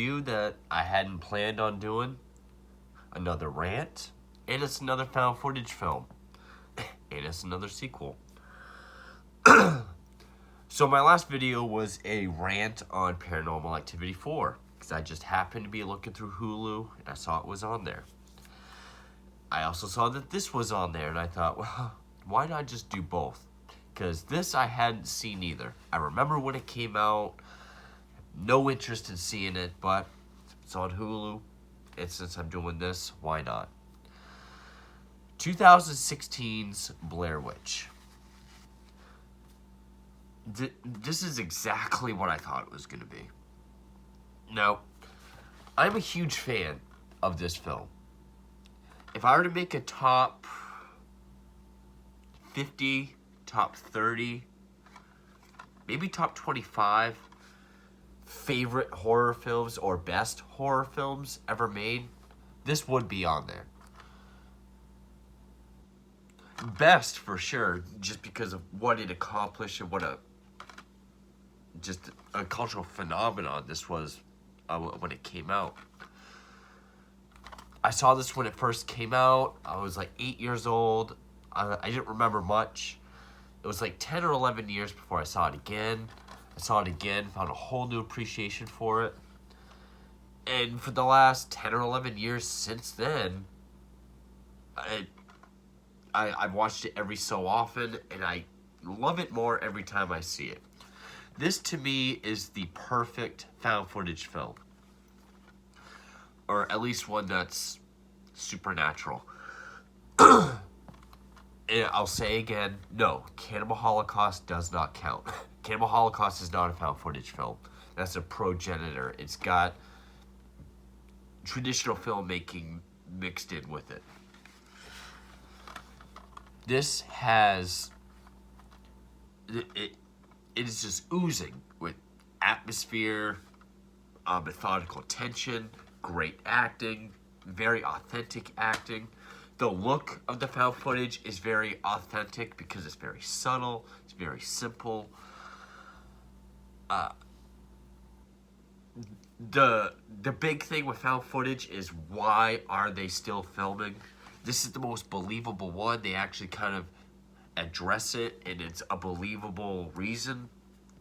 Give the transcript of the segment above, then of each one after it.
review that I hadn't planned on doing. Another rant. And it's another found footage film. And it's another sequel. So my last video was a rant on Paranormal Activity 4. Because I just happened to be looking through Hulu and I saw it was on there. I also saw that this was on there and I thought, well, why not just do both? Because this I hadn't seen either. I remember when it came out. No interest in seeing it, but it's on Hulu. And since I'm doing this, why not? 2016's Blair Witch. This is exactly what I thought it was going to be. Now, I'm a huge fan of this film. If I were to make a top 50, top 30, maybe top 25 favorite horror films or best horror films ever made, this would be on there. Best for sure, just because of what it accomplished and what a cultural phenomenon this was when it came out. I saw this when it first came out. I was like 8 years old. I didn't remember much. It was like 10 or 11 years before I saw it again. I saw it again, found a whole new appreciation for it. And for the last 10 or 11 years since then, I've watched it every so often, and I love it more every time I see it. This, to me, is the perfect found footage film. Or at least one that's supernatural. And I'll say again, no, Cannibal Holocaust does not count. Cannibal Holocaust is not a found footage film. That's a progenitor. It's got traditional filmmaking mixed in with it. This has... It is just oozing with atmosphere, methodical tension, great acting, very authentic acting. The look of the found footage is very authentic because it's very subtle, it's very simple. The big thing with found footage is, why are they still filming? This is the most believable one. They actually kind of address it, and it's a believable reason,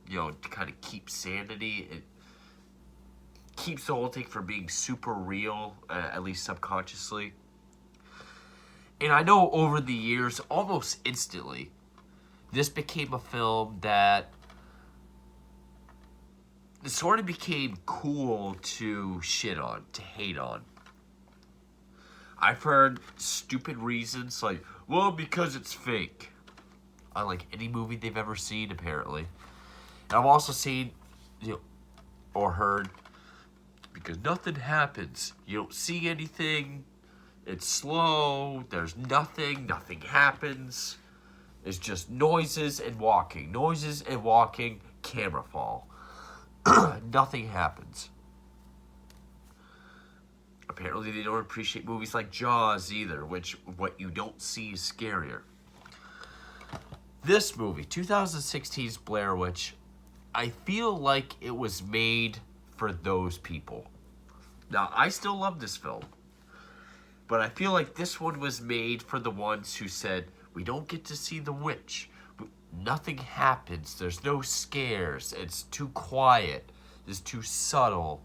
to kind of keep sanity. It keeps the whole thing from being super real, at least subconsciously. And I know over the years, almost instantly, this became a film that sort of became cool to shit on, to hate on. I've heard stupid reasons like, well, because it's fake. On like any movie they've ever seen, apparently. And I've also seen, or heard, because nothing happens. You don't see anything. It's slow. There's nothing. Nothing happens. It's just noises and walking. Noises and walking. Camera fall. Nothing happens. Apparently they don't appreciate movies like Jaws either, which what you don't see is scarier. This movie, 2016's Blair Witch, I feel like it was made for those people. Now, I still love this film, but I feel like this one was made for the ones who said, we don't get to see the witch. Nothing happens. There's no scares. It's too quiet. It's too subtle.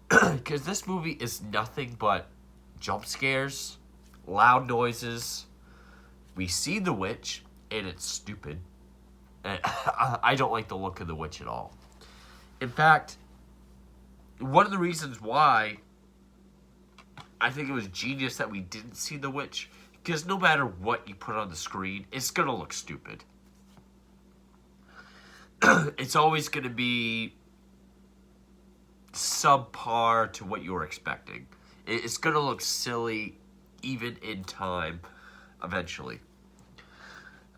Because this movie is nothing but jump scares, loud noises. We see the witch, and it's stupid. And I don't like the look of the witch at all. In fact, one of the reasons why I think it was genius that we didn't see the witch, because no matter what you put on the screen, it's going to look stupid. It's always going to be subpar to what you were expecting. It's going to look silly even in time eventually.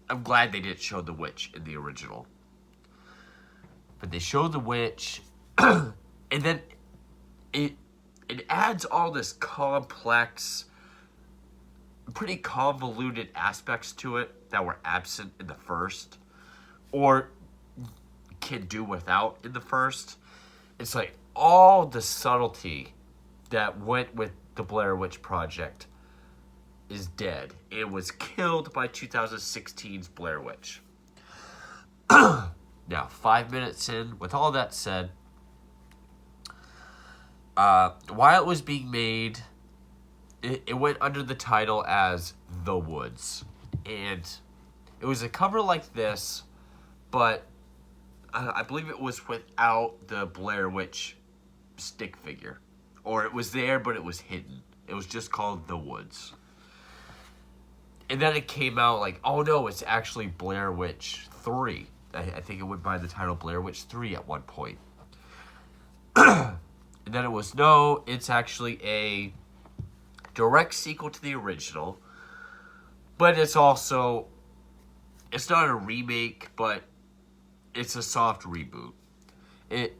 I'm glad they didn't show the witch in the original. But they showed the witch, and then it adds all this complex, pretty convoluted aspects to it that were absent in the first, or can do without in the first. It's like, all the subtlety that went with the Blair Witch Project is dead. It was killed by 2016's Blair Witch. Now, 5 minutes in, with all that said, while it was being made, it went under the title as The Woods. And it was a cover like this, but I believe it was without the Blair Witch stick figure. Or it was there, but it was hidden. It was just called The Woods. And then it came out like, oh no, it's actually Blair Witch 3. I think it went by the title Blair Witch 3 at one point. And then it was, no, it's actually a direct sequel to the original. But it's also, it's not a remake, but it's a soft reboot. It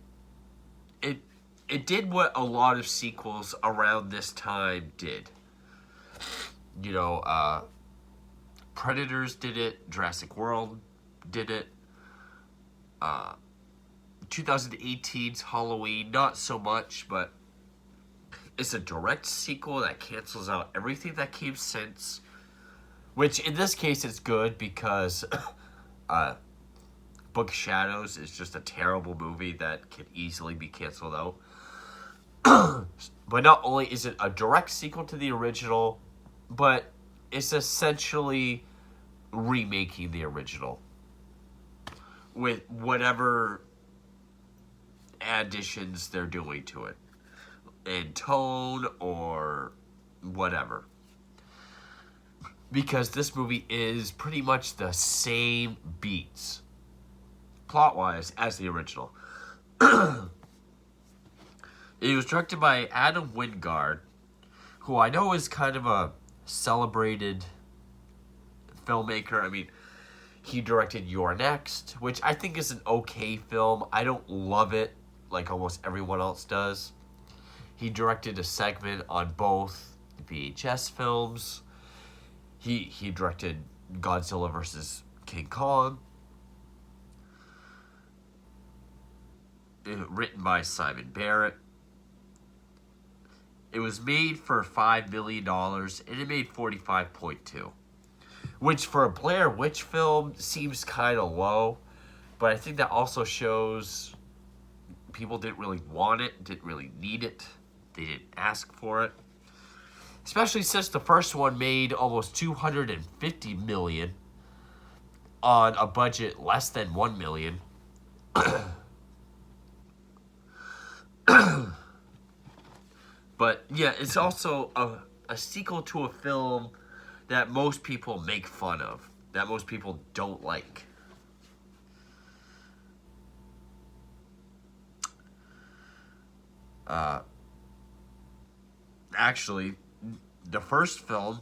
did what a lot of sequels around this time did. You know, Predators did it, Jurassic World did it, 2018's Halloween, not so much, but it's a direct sequel that cancels out everything that came since, which in this case is good because Book of Shadows is just a terrible movie that can easily be canceled out. But not only is it a direct sequel to the original, but it's essentially remaking the original with whatever additions they're doing to it in tone or whatever. Because this movie is pretty much the same beats, plot-wise, as the original. It was directed by Adam Wingard, who I know is kind of a celebrated filmmaker. I mean, he directed You're Next, which I think is an okay film. I don't love it like almost everyone else does. He directed a segment on both VHS films. He directed Godzilla vs. King Kong. Written by Simon Barrett. It was made for $5 million, and it made $45.2. Which, for a Blair Witch film, seems kind of low. But I think that also shows people didn't really want it, didn't really need it. They didn't ask for it. Especially since the first one made almost $250 million on a budget less than $1 million. But yeah, it's also a sequel to a film that most people make fun of, that most people don't like. Actually, the first film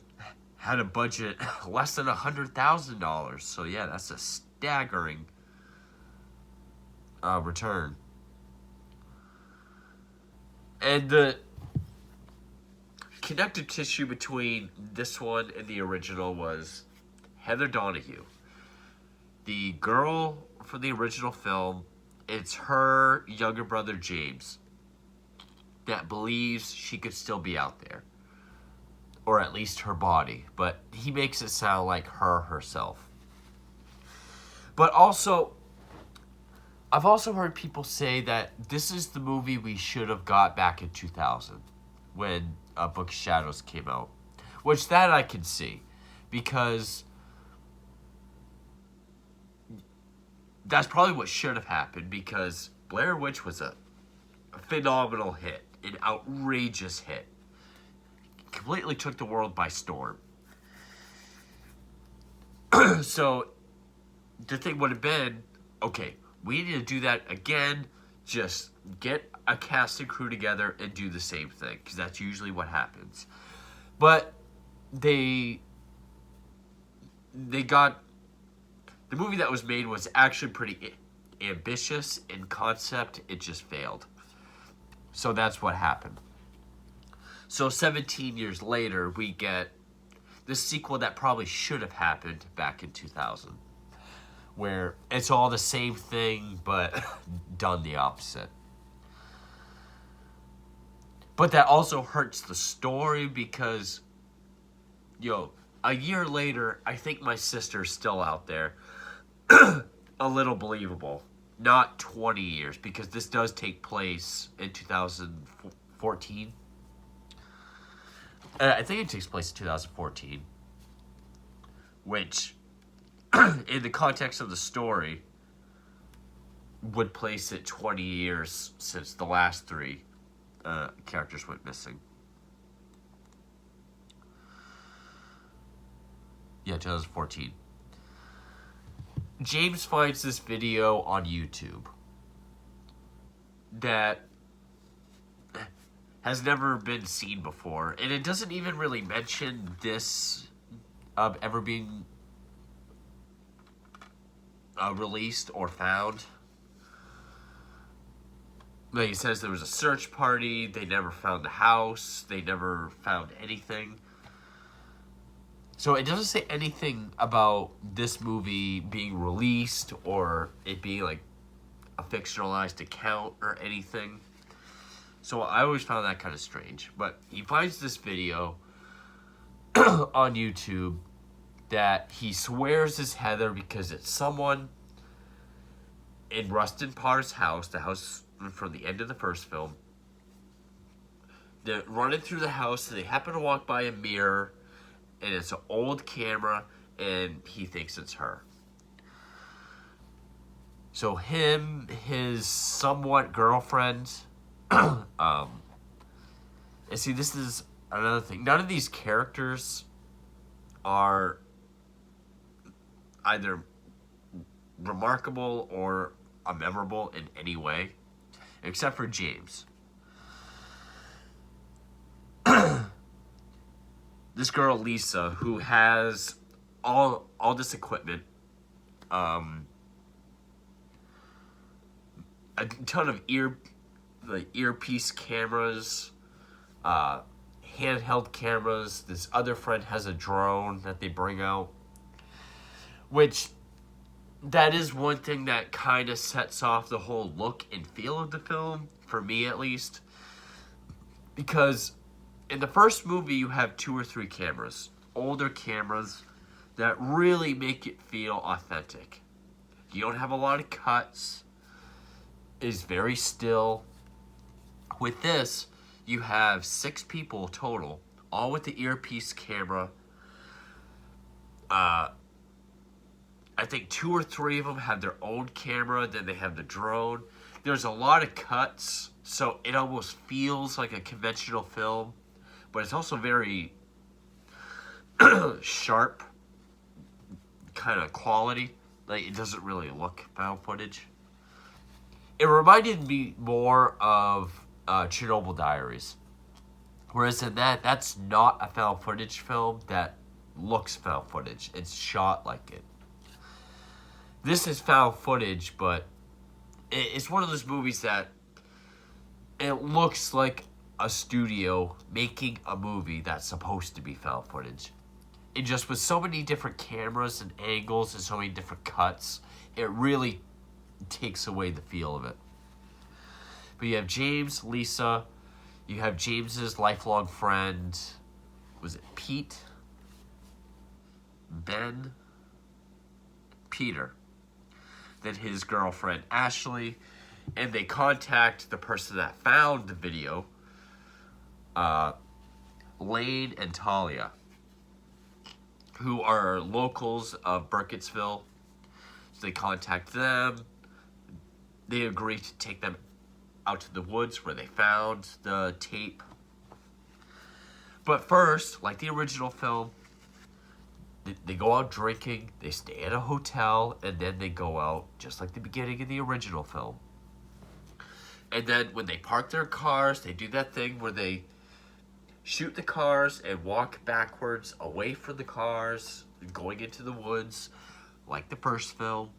had a budget less than $100,000. So yeah, that's a staggering return. And the connective tissue between this one and the original was Heather Donahue. The girl from the original film, it's her younger brother James that believes she could still be out there. Or at least her body. But he makes it sound like her herself. But also, I've also heard people say that this is the movie we should have got back in 2000 when Book of Shadows came out. Which that I can see. Because that's probably what should have happened. Because Blair Witch was a phenomenal hit. An outrageous hit. Completely took the world by storm. So, the thing would have been, okay, we need to do that again. Just get a cast and crew together and do the same thing. Because that's usually what happens. But they got... The movie that was made was actually pretty ambitious in concept. It just failed. So that's what happened. So 17 years later, we get the sequel that probably should have happened back in 2000. Where it's all the same thing, but done the opposite. But that also hurts the story because, a year later, I think my sister's still out there. A little believable. Not 20 years, because this does take place in 2014. I think it takes place in 2014. Which, in the context of the story, would place it 20 years since the last three characters went missing. Yeah, 2014. James finds this video on YouTube that has never been seen before. And it doesn't even really mention this ever being released or found. Like, he says there was a search party, they never found the house, they never found anything. So it doesn't say anything about this movie being released or it being like a fictionalized account or anything. So I always found that kind of strange. But he finds this video on YouTube that he swears is Heather because it's someone in Rustin Parr's house, the house from the end of the first film. They're running through the house and they happen to walk by a mirror. And it's an old camera, and he thinks it's her. So him, his somewhat girlfriend, and see, this is another thing. None of these characters are either remarkable or memorable in any way, except for James. This girl, Lisa, who has all this equipment, a ton of earpiece cameras, handheld cameras. This other friend has a drone that they bring out, which that is one thing that kind of sets off the whole look and feel of the film, for me at least, because in the first movie, you have 2 or 3 cameras, older cameras that really make it feel authentic. You don't have a lot of cuts. It's very still. With this, you have 6 people total, all with the earpiece camera. I think 2 or 3 of them have their own camera, then they have the drone. There's a lot of cuts, so it almost feels like a conventional film. But it's also very sharp kind of quality. Like, it doesn't really look found footage. It reminded me more of Chernobyl Diaries. Whereas in that's not a found footage film that looks found footage. It's shot like it. This is found footage, but it's one of those movies that it looks like a studio making a movie that's supposed to be found footage. It just, with so many different cameras and angles and so many different cuts, it really takes away the feel of it. But you have James, Lisa, you have James's lifelong friend, was it Pete? Ben? Peter. Then his girlfriend, Ashley, and they contact the person that found the video, Lane and Talia, who are locals of Burkittsville. So they contact them. They agree to take them out to the woods where they found the tape. But first, like the original film, they go out drinking, they stay at a hotel, and then they go out just like the beginning of the original film. And then when they park their cars, they do that thing where they shoot the cars and walk backwards away from the cars, going into the woods, like the first film.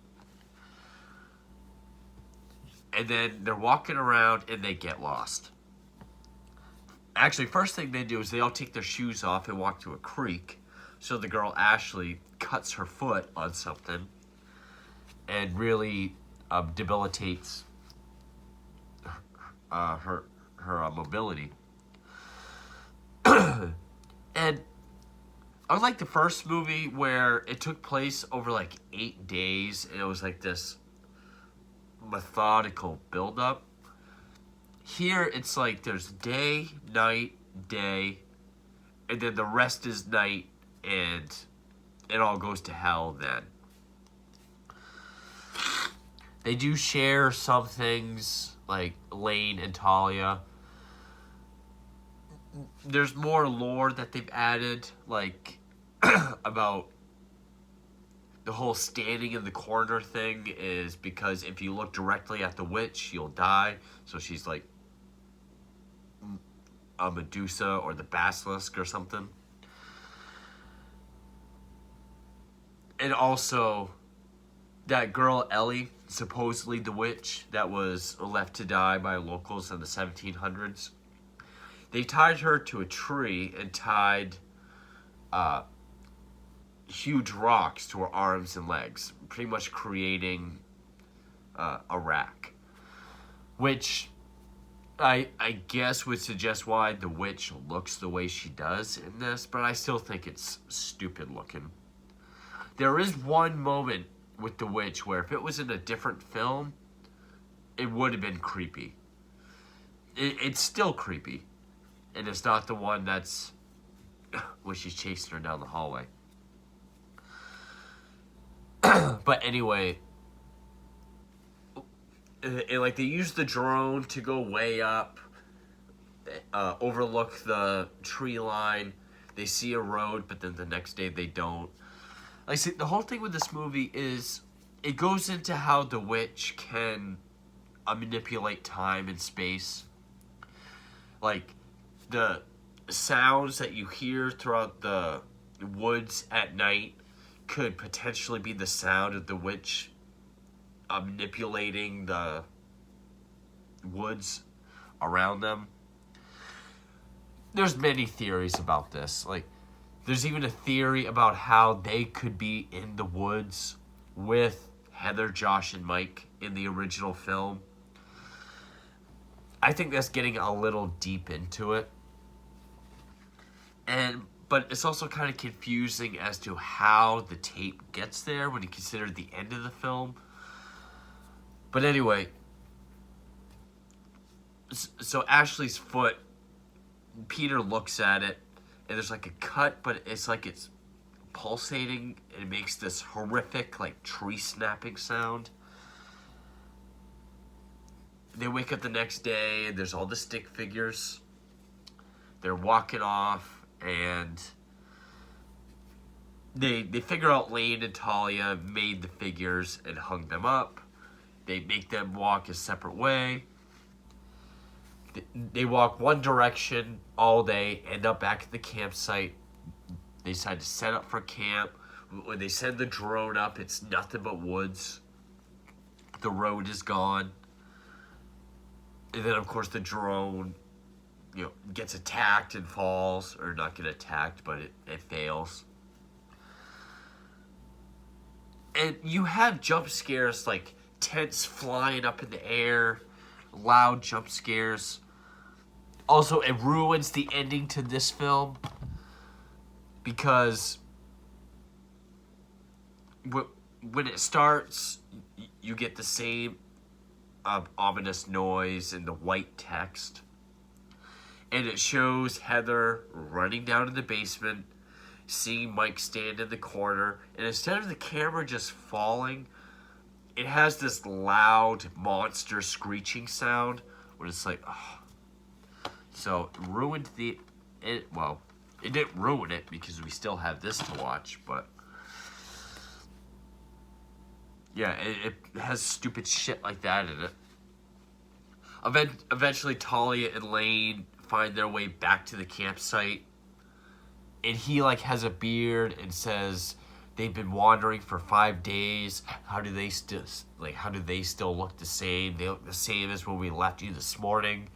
And then they're walking around and they get lost. Actually, first thing they do is they all take their shoes off and walk to a creek. So the girl, Ashley, cuts her foot on something and really debilitates her mobility. And unlike the first movie where it took place over like 8 days, and it was like this methodical buildup, here it's like there's day, night, day, and then the rest is night, and it all goes to hell then. They do share some things, like Lane and Talia. There's more lore that they've added, like, about the whole standing in the corner thing is because if you look directly at the witch, you'll die. So she's like a Medusa or the basilisk or something. And also, that girl Ellie, supposedly the witch that was left to die by locals in the 1700s, they tied her to a tree and tied huge rocks to her arms and legs, pretty much creating a rack. Which I guess would suggest why the witch looks the way she does in this, but I still think it's stupid looking. There is one moment with the witch where if it was in a different film, it would have been creepy. It's still creepy. And it's not the one that's when she's chasing her down the hallway. But anyway, like they use the drone to go way up, overlook the tree line. They see a road, but then the next day they don't. Like I said, the whole thing with this movie is it goes into how the witch can manipulate time and space. Like the sounds that you hear throughout the woods at night could potentially be the sound of the witch manipulating the woods around them. There's many theories about this. Like, there's even a theory about how they could be in the woods with Heather, Josh, and Mike in the original film. I think that's getting a little deep into it. But it's also kind of confusing as to how the tape gets there when you consider the end of the film. But anyway, so Ashley's foot, Peter looks at it, and there's like a cut, but it's like it's pulsating, and it makes this horrific, like, tree snapping sound. They wake up the next day, and there's all the stick figures. They're walking off, and they figure out Lane and Talia made the figures and hung them up. They make them walk a separate way. They walk one direction all day, end up back at the campsite. They decide to set up for camp. When they send the drone up, it's nothing but woods. The road is gone. And then, of course, the drone, gets attacked and falls. Or not get attacked, but it fails. And you have jump scares, like tents flying up in the air, loud jump scares. Also, it ruins the ending to this film because when it starts, you get the same ominous noise and the white text. And it shows Heather running down to the basement, seeing Mike stand in the corner. And instead of the camera just falling, it has this loud monster screeching sound where it's like, oh. So it ruined it didn't ruin it because we still have this to watch, but yeah, it has stupid shit like that in it. Eventually, Talia and Lane find their way back to the campsite, and he has a beard and says they've been wandering for 5 days. How do they still look the same? They look the same as when we left you this morning.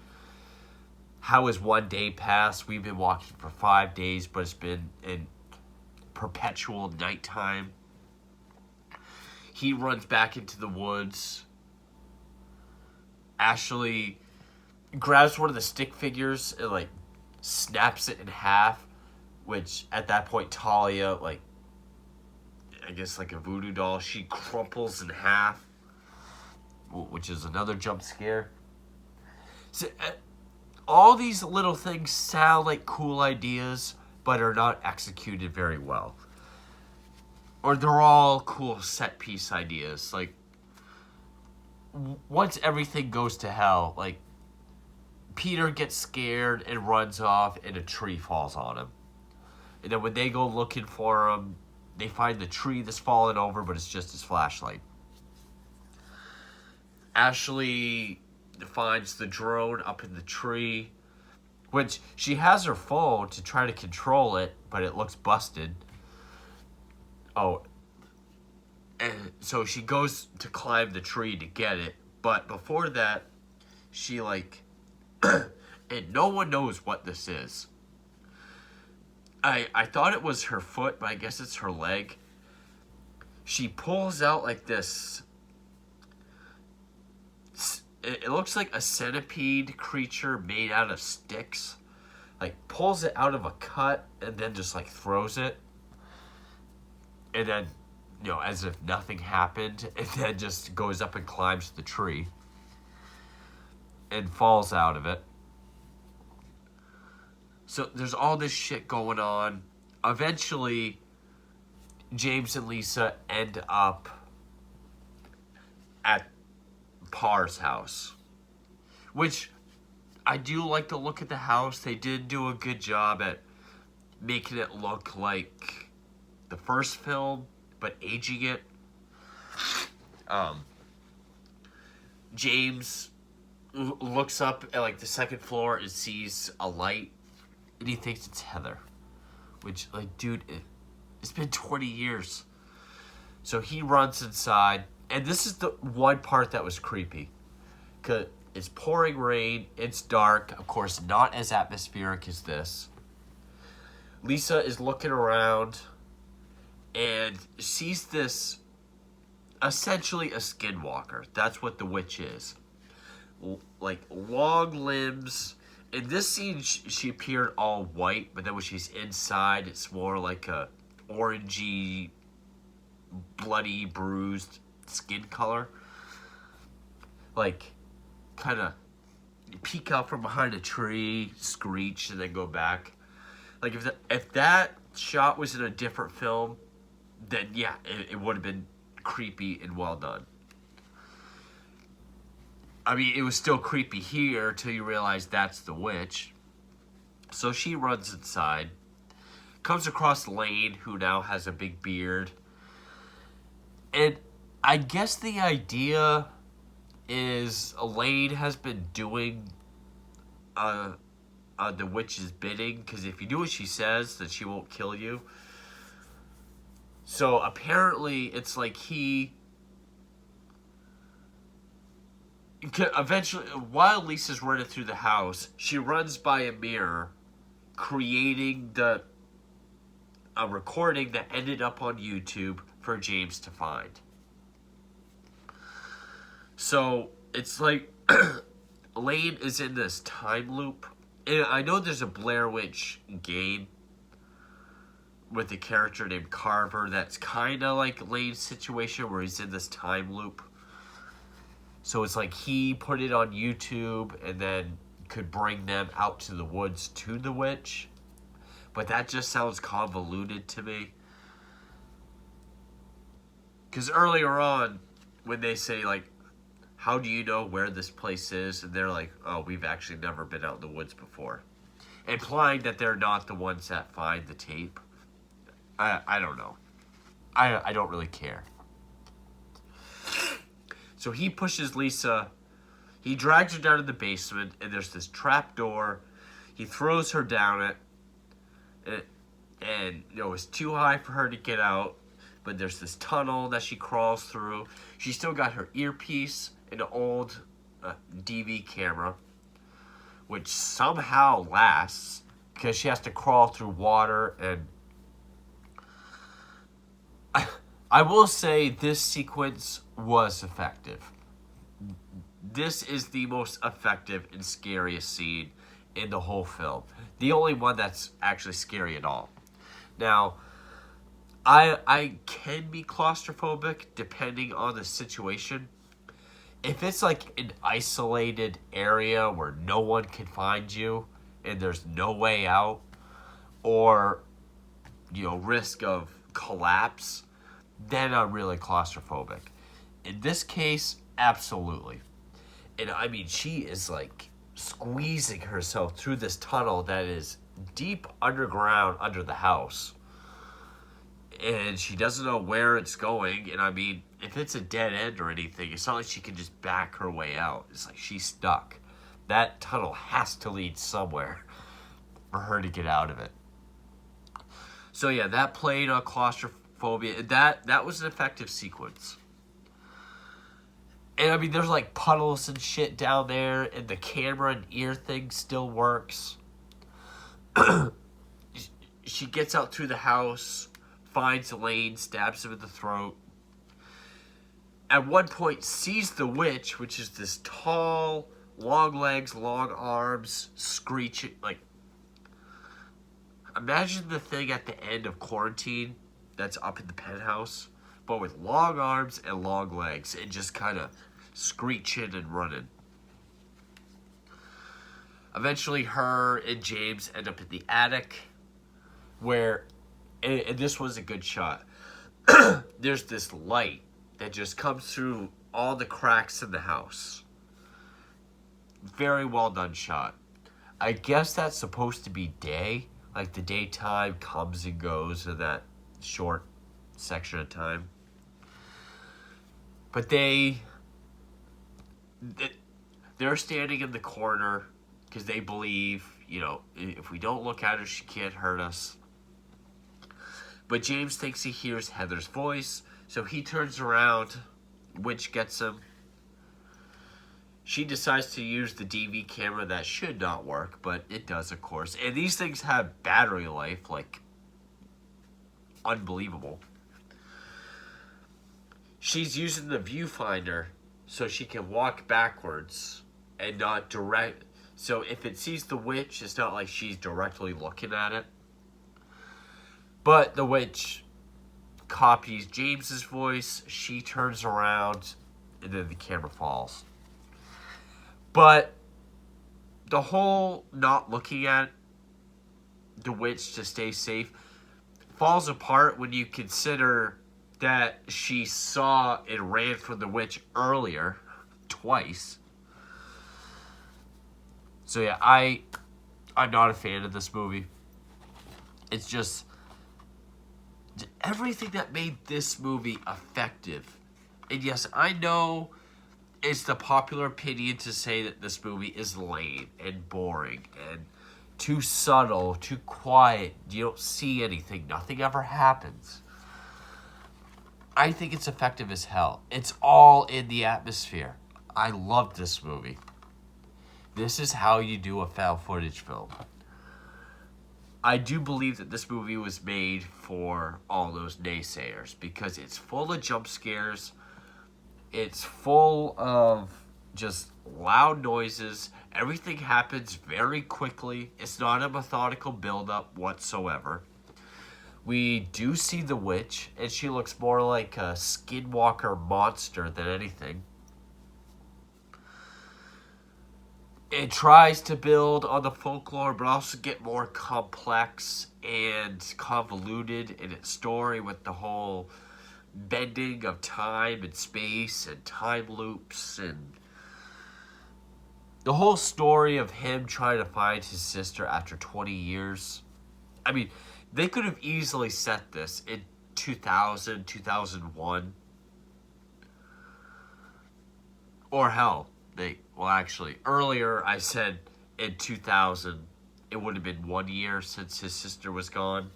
How has one day passed? We've been walking for 5 days, but it's been in perpetual nighttime. He runs back into the woods. Ashley grabs one of the stick figures and snaps it in half, which at that point Talia, like, I guess like a voodoo doll, she crumples in half, which is another jump scare. So, all these little things sound like cool ideas, but are not executed very well. Or they're all cool set piece ideas. Like, once everything goes to hell, like, Peter gets scared and runs off, and a tree falls on him. And then when they go looking for him, they find the tree that's fallen over, but it's just his flashlight. Ashley finds the drone up in the tree, which she has her phone to try to control it, but it looks busted. Oh, and so she goes to climb the tree to get it, but before that, she like, and no one knows what this is. I thought it was her foot, but I guess it's her leg. She pulls out like this. It looks like a centipede creature made out of sticks. Like, pulls it out of a cut and then just like throws it. And then, as if nothing happened, and then just goes up and climbs the tree. And falls out of it. So there's all this shit going on. Eventually, James and Lisa end up at Parr's house, which I do like the look at the house. They did do a good job at making it look like the first film, but aging it. James looks up at like the second floor and sees a light, and he thinks it's Heather, which, like, dude, it's been 20 years. So he runs inside. And this is the one part that was creepy. Because it's pouring rain. It's dark. Of course, not as atmospheric as this. Lisa is looking around and sees this, essentially a skinwalker. That's what the witch is. Like, long limbs. In this scene, she appeared all white. But then when she's inside, it's more like a orangey, bloody, bruised skin color. Like, kind of peek out from behind a tree, screech, and then go back. Like, if that shot was in a different film, then yeah, it would have been creepy and well done. I mean, it was still creepy here till you realize that's the witch. So she runs inside, comes across Lane, who now has a big beard. And I guess the idea is Elaine has been doing the witch's bidding, because if you do what she says, then she won't kill you. So apparently it's like eventually, while Lisa's running through the house, she runs by a mirror, creating a recording that ended up on YouTube for James to find. So it's like Elaine is in this time loop. And I know there's a Blair Witch game with a character named Carver that's kind of like Elaine's situation, where he's in this time loop. So it's like he put it on YouTube and then could bring them out to the woods to the witch. But that just sounds convoluted to me. Because earlier on, when they say, like, how do you know where this place is? And they're like, oh, we've actually never been out in the woods before. Implying that they're not the ones that find the tape. I don't know. I don't really care. So he pushes Lisa. He drags her down to the basement, and there's this trap door. He throws her down it. And it's too high for her to get out. But there's this tunnel that she crawls through. She's still got her earpiece and an old DV camera, which somehow lasts because she has to crawl through water. And I will say this sequence was effective. This is the most effective and scariest scene in the whole film. The only one that's actually scary at all. Now, I can be claustrophobic depending on the situation. If it's like an isolated area where no one can find you and there's no way out, or risk of collapse, then I'm really claustrophobic. In this case, absolutely. And I mean, she is like squeezing herself through this tunnel that is deep underground under the house. And she doesn't know where it's going. And I mean, if it's a dead end or anything, it's not like she can just back her way out. It's like she's stuck. That tunnel has to lead somewhere for her to get out of it. So yeah, that played on claustrophobia. That was an effective sequence. And I mean, there's like puddles and shit down there, and the camera and ear thing still works. She gets out through the house, finds Elaine, stabs him in the throat. At one point, sees the witch, which is this tall, long legs, long arms, screeching. Like, imagine the thing at the end of Quarantine that's up in the penthouse, but with long arms and long legs, and just kind of screeching and running. Eventually, her and James end up in the attic, where, and this was a good shot, there's this light that just comes through all the cracks in the house. Very well done shot. I guess that's supposed to be day, like the daytime comes and goes in that short section of time. But they're standing in the corner because they believe, if we don't look at her, she can't hurt us. But James thinks he hears Heather's voice, so he turns around. Witch gets him. She decides to use the DV camera that should not work, but it does, of course. And these things have battery life, like, unbelievable. She's using the viewfinder so she can walk backwards and not direct. So if it sees the witch, it's not like she's directly looking at it. But the witch copies James's voice. She turns around, and then the camera falls. But the whole not looking at the witch to stay safe falls apart when you consider that she saw and ran from the witch earlier, twice. So yeah, I'm not a fan of this movie. It's just everything that made this movie effective. And yes, I know it's the popular opinion to say that this movie is lame and boring and too subtle, too quiet. You don't see anything. Nothing ever happens. I think it's effective as hell. It's all in the atmosphere. I love this movie. This is how you do a found footage film. I do believe that this movie was made for all those naysayers because it's full of jump scares. It's full of just loud noises. Everything happens very quickly. It's not a methodical build-up whatsoever. We do see the witch, and she looks more like a skinwalker monster than anything. It tries to build on the folklore, but also get more complex and convoluted in its story with the whole bending of time and space and time loops and the whole story of him trying to find his sister after 20 years. I mean, they could have easily set this in 2000, 2001. Or hell, earlier I said in 2000, it would have been 1 year since his sister was gone.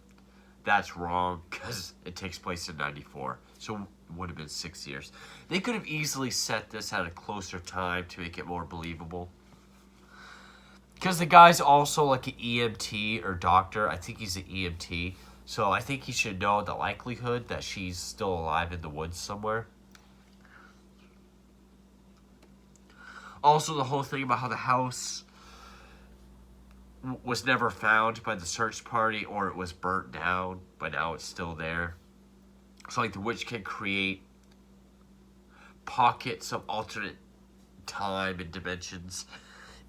That's wrong, because it takes place in 94. So it would have been 6 years. They could have easily set this at a closer time to make it more believable. Because the guy's also like an EMT or doctor. I think he's an EMT. So I think he should know the likelihood that she's still alive in the woods somewhere. Also, the whole thing about how the house was never found by the search party, or it was burnt down, but now it's still there. So like the witch can create pockets of alternate time and dimensions.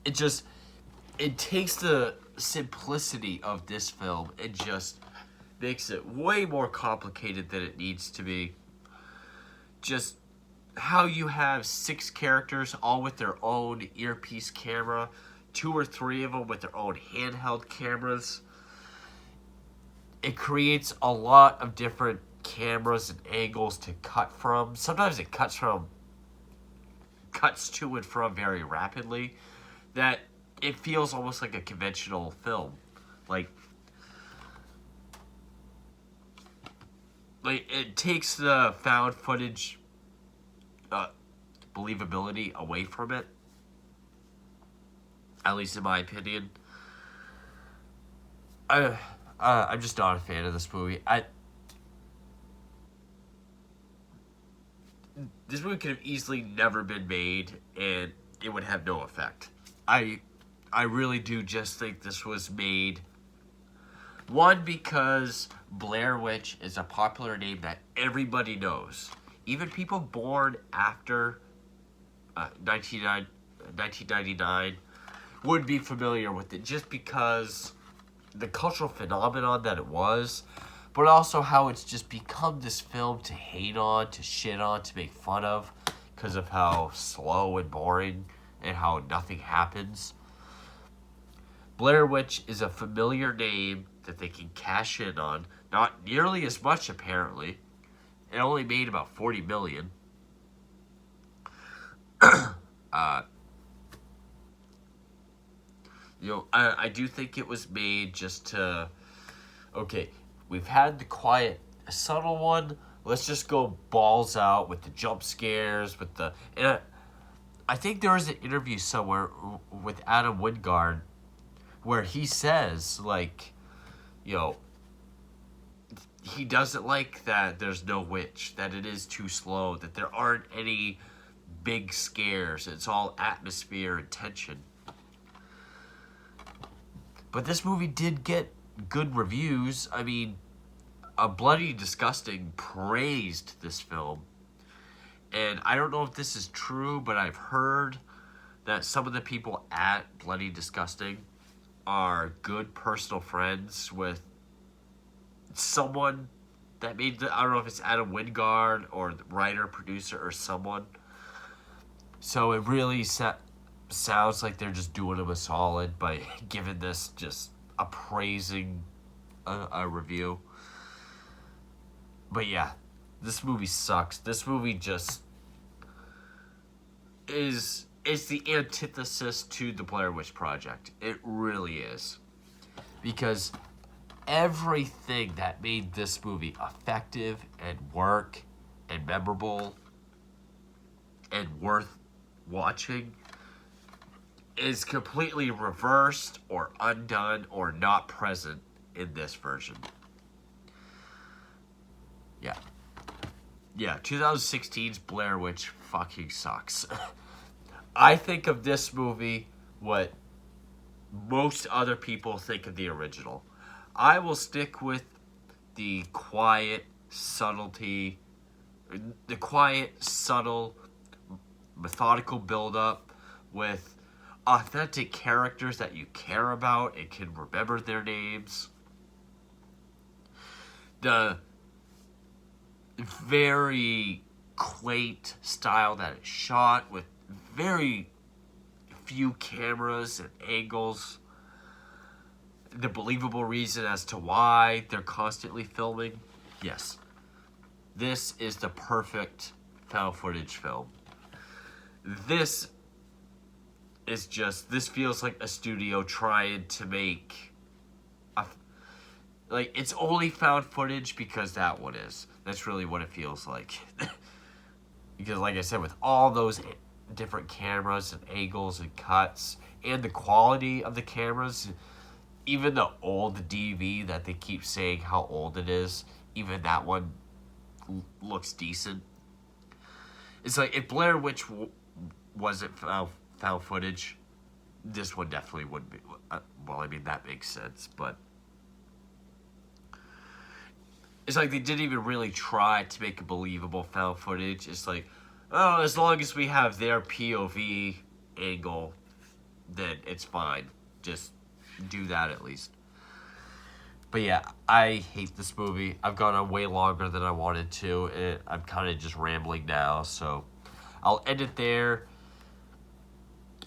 It takes the simplicity of this film and just makes it way more complicated than it needs to be. Just how you have 6 characters all with their own earpiece camera, 2 or 3 of them with their own handheld cameras. It creates a lot of different cameras and angles to cut from. Sometimes it cuts to and from very rapidly, that it feels almost like a conventional film. Like it takes the found footage believability away from it, at least in my opinion. I'm just not a fan of this movie. This movie could have easily never been made, and it would have no effect. I really do just think this was made, one, because Blair Witch is a popular name that everybody knows. Even people born after 1999 would be familiar with it, just because the cultural phenomenon that it was, but also how it's just become this film to hate on, to shit on, to make fun of, because of how slow and boring and how nothing happens. Blair Witch is a familiar name that they can cash in on. Not nearly as much, apparently. It only made about 40 million. I do think it was made just to, okay, we've had the quiet, subtle one. Let's just go balls out with the jump scares, with the... And I think there was an interview somewhere with Adam Wingard where he says, like, he doesn't like that there's no witch, that it is too slow, that there aren't any big scares. It's all atmosphere and tension. But this movie did get good reviews. I mean, A Bloody Disgusting praised this film. And I don't know if this is true, but I've heard that some of the people at Bloody Disgusting are good personal friends with someone that made I don't know if it's Adam Wingard or the writer, producer, or someone. So it really sounds like they're just doing him a solid by giving this just a praising a review. But yeah, this movie sucks. This movie just is the antithesis to the Blair Witch Project. It really is. Because everything that made this movie effective and work and memorable and worth watching is completely reversed or undone or not present in this version. Yeah, 2016's Blair Witch fucking sucks. I think of this movie what most other people think of the original. I will stick with the quiet, subtle, methodical build-up with authentic characters that you care about and can remember their names. The very quaint style that it's shot with very few cameras and angles. The believable reason as to why they're constantly filming. Yes. This is the perfect found footage film. This feels like a studio trying to make it's only found footage because that one is. That's really what it feels like. Because like I said, with all those different cameras and angles and cuts and the quality of the cameras, even the old DV that they keep saying how old it is, even that one looks decent. It's like if Blair Witch wasn't found footage, this one definitely wouldn't be. Well, I mean, that makes sense, but it's like they didn't even really try to make a believable found footage. It's like, oh, as long as we have their POV angle, then it's fine. Just do that at least. But yeah, I hate this movie. I've gone on way longer than I wanted to, and I'm kind of just rambling now, so I'll end it there.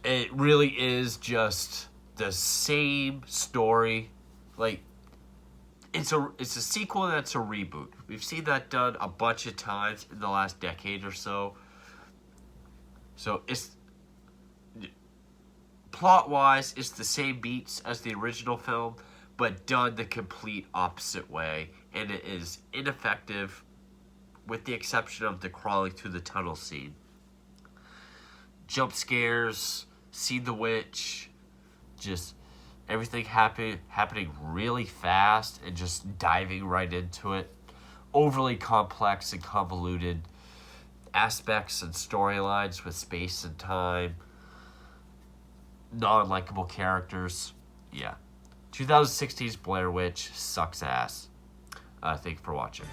It really is just the same story. Like, it's a sequel that's a reboot. We've seen that done a bunch of times in the last decade or so. So it's plot-wise, it's the same beats as the original film, but done the complete opposite way, and it is ineffective, with the exception of the crawling through the tunnel scene. Jump scares, see the witch, just everything happening really fast and just diving right into it. Overly complex and convoluted aspects and storylines with space and time. Non-likable characters. Yeah. 2016's Blair Witch sucks ass. Thank you for watching.